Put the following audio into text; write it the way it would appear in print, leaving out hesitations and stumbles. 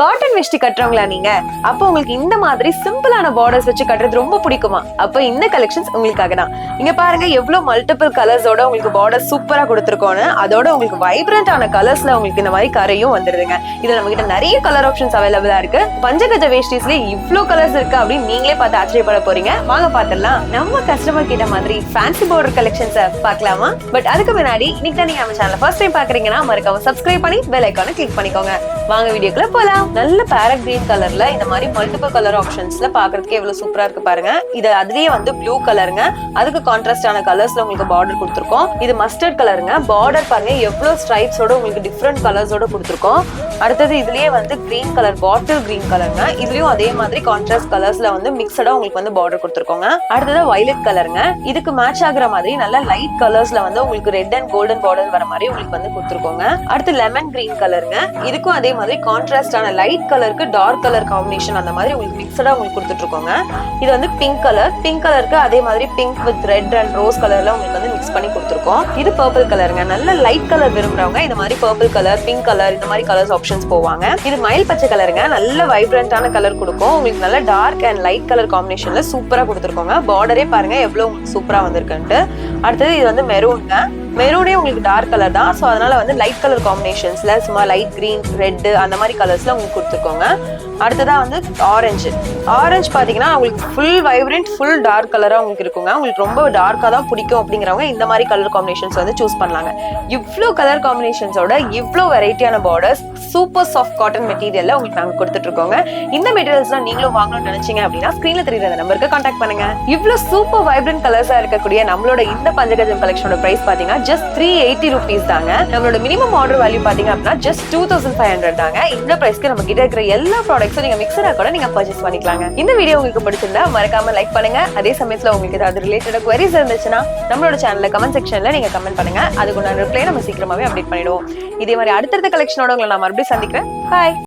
Cotton வேஷ்டி கட்டுறவங்களா நீங்க? அப்போ உங்களுக்கு இந்த மாதிரி சிம்பிளான பார்டர்ஸ் வச்சு கட்டுறது ரொம்ப பிடிக்குமா? அப்ப இந்த கலெக்ஷன்ஸ் உங்களுக்காக தான். இங்க பாருங்க எவ்வளவு மல்டிபிள் கலர்ஸோட உங்களுக்கு பார்டர் சூப்பரா கொடுத்துருக்கோன்னு. அதோட உங்களுக்கு வைப்ரண்டான கலர்ஸ்ல உங்களுக்கு இந்த மாதிரி கரையும் வந்துருதுங்க. இதுல நம்ம கிட்ட நிறைய கலர் ஆப்ஷன்ஸ் அவைலபிளா இருக்கு. பஞ்சகஜ வேஷ்டிஸ்லயே இவ்ளோ கலர்ஸ் இருக்கு அப்படின்னு நீங்களே பார்த்து ஆச்சரியப்பட போறீங்க. வாங்க பாத்திரலாம். நம்ம கஸ்டமர் கிட்ட மாதிரி ஃபேன்சி பார்டர் கலெக்ஷன்ஸ் பார்க்கலாமா? பட் அதுக்கு முன்னாடி இன்னைக்கு தான் நீங்க நம்ம சேனலை ஃபர்ஸ்ட் டைம் பாக்குறீங்கன்னா மறக்காம சப்ஸ்கிரைப் பண்ணி பெல் ஐகானை கிளிக் பண்ணிக்கோங்க. வாங்க வீடியோக்குள்ள போலாம். நல்ல பேரட் கிரீன் கலர்ல இந்த மாதிரி மல்டிபிள் கலர் ஆப்ஷன்ஸ்ல பாக்குறதுக்கு எவ்வளவு சூப்பரா இருக்கு பாருங்க. இது அதுலயே வந்து ப்ளூ கலருங்க. அதுக்கு கான்ட்ராஸ்டான கலர்ஸ்ல உங்களுக்கு பார்டர் கொடுத்துருக்கோம். இது மஸ்டர்ட் கலருங்க. பார்டர் பாருங்க எவ்வளவு ஸ்ட்ரைப்ஸோட உங்களுக்கு டிஃப்ரெண்ட் கலர்ஸோட கொடுத்துருக்கோம். அடுத்தது இதுலயே வந்து கிரீன் கலர், பாட்டில் கிரீன் கலருங்க. இதுலயும் அதே மாதிரி கான்ட்ராஸ்ட் கலர்ஸ்ல வந்து மிக்சடா உங்களுக்கு வந்து பார்டர் கொடுத்துருக்கோங்க. அடுத்தது வயலட் கலருங்க. இதுக்கு மேட்ச் ஆகுற மாதிரி நல்ல லைட் கலர்ஸ்ல வந்து உங்களுக்கு ரெட் அண்ட் கோல்டன் பார்டர் வர மாதிரி உங்களுக்கு வந்து கொடுத்துருக்கோங்க. அடுத்து லெமன் கிரீன் கலருங்க. இதுக்கும் அதே மாதிரி கான்ட்ராஸ்டான லைட் கலருக்கு டார்க் கலர் காம்பினேஷன் அந்த மாதிரி உங்களுக்கு மிக்சடா உங்களுக்கு கொடுத்துட்டு இருக்கோங்க. இது வந்து பிங்க் கலர். பிங்க் கலருக்கு அதே மாதிரி pink with red and rose கலர்ல உங்களுக்கு வந்து மிக்ஸ் பண்ணி கொடுத்துருக்கோம். இது பர்பிள் கலருங்க. நல்ல லைட் கலர் விரும்புறவங்க இந்த மாதிரி பர்பிள் கலர், பிங்க் கலர் இந்த மாதிரி கலர்ஸ் ஆப்ஷன்ஸ் போவாங்க. இது மயில் பச்சை கலருங்க. நல்ல வைப்ரண்டான கலர் கொடுக்கும். உங்களுக்கு நல்ல டார்க் அண்ட் லைட் கலர் காம்பினேஷன்ல சூப்பரா கொடுத்துருக்கோங்க. பார்டரே பாருங்க எவ்வளவு சூப்பரா வந்திருக்குன்ட்டு. அடுத்தது இது வந்து மெரூன்ங்க. மெரூனே உங்களுக்கு டார்க் கலர் தான். ஸோ அதனால வந்து லைட் கலர் காம்பினேஷன்ஸ்ல சும்மா லைட் கிரீன், ரெட் அந்த மாதிரி கலர்ஸ்ல உங்களுக்கு கொடுத்துருக்கோங்க. அடுத்ததா வந்து ஆரஞ்சு. ஆரஞ்சு பாத்தீங்கன்னா உங்களுக்கு ஃபுல் வைப்ரண்ட், ஃபுல் டார்க் கலரா உங்களுக்கு இருக்குங்க. உங்களுக்கு ரொம்ப டார்க்கா தான் பிடிக்கும் அப்படிங்கிறவங்க இந்த மாதிரி கலர் காம்பினேஷன்ஸ் வந்து சூஸ் பண்ணலாங்க. இவ்வளோ கலர் காம்பினேஷன்ஸோட இவ்வளோ வெரைட்டியான பார்டர்ஸ் சூப்பர் சாஃப்ட் காட்டன் மெட்டீரியல்ல உங்களுக்கு நாங்க கொடுத்துட்டு இருக்கோங்க. இந்த மெட்டீரியல்ஸ்லாம் நீங்களும் வாங்கணும்னு நினைச்சீங்க அப்படின்னா ஸ்கிரீன்ல தெரியுற நம்பருக்கு கான்டாக்ட் பண்ணுங்க. இவ்வளோ சூப்பர் வைப்ரண்ட் கலர்ஸா இருக்கக்கூடிய நம்மளோட இந்த பஞ்சகஜம் கலெக்ஷனோட பிரைஸ் பாத்தீங்கன்னா just 380 rupees தாங்க. நம்மளோட மினிமம் ஆர்டர் வேல்யூ பாத்தீங்க அப்படின்னா just 2500 தாங்க. இந்த பிரைஸ்க்கு நம்ம கிட்ட இருக்கிற எல்லா ப்ராடக்ட்ஸும் நீங்க மிக்சரா கூட நீங்க பர்ச்சேஸ் பண்ணிக்கலாங்க. இந்த வீடியோ உங்களுக்கு பிடிச்சிருந்தா மறக்காம லைக் பண்ணுங்க. அதே சமயத்துல உங்களுக்கு ஏதாவது ரிலேட்டட் குவரிஸ் இருந்துச்சுன்னா நம்மளோட சேனல்ல கமெண்ட் செக்ஷன்ல நீங்க கமெண்ட் பண்ணுங்க. அதுக்கு நான் ரிப்ளை நம்ம சீக்கிரமாவே அப்டேட் பண்ணிடுவோம். இதே மாதிரி அடுத்தடுத்த கலெக்ஷனோட உங்களை நான் மறுபடியும் சந்திக்கிறேன். பாய்.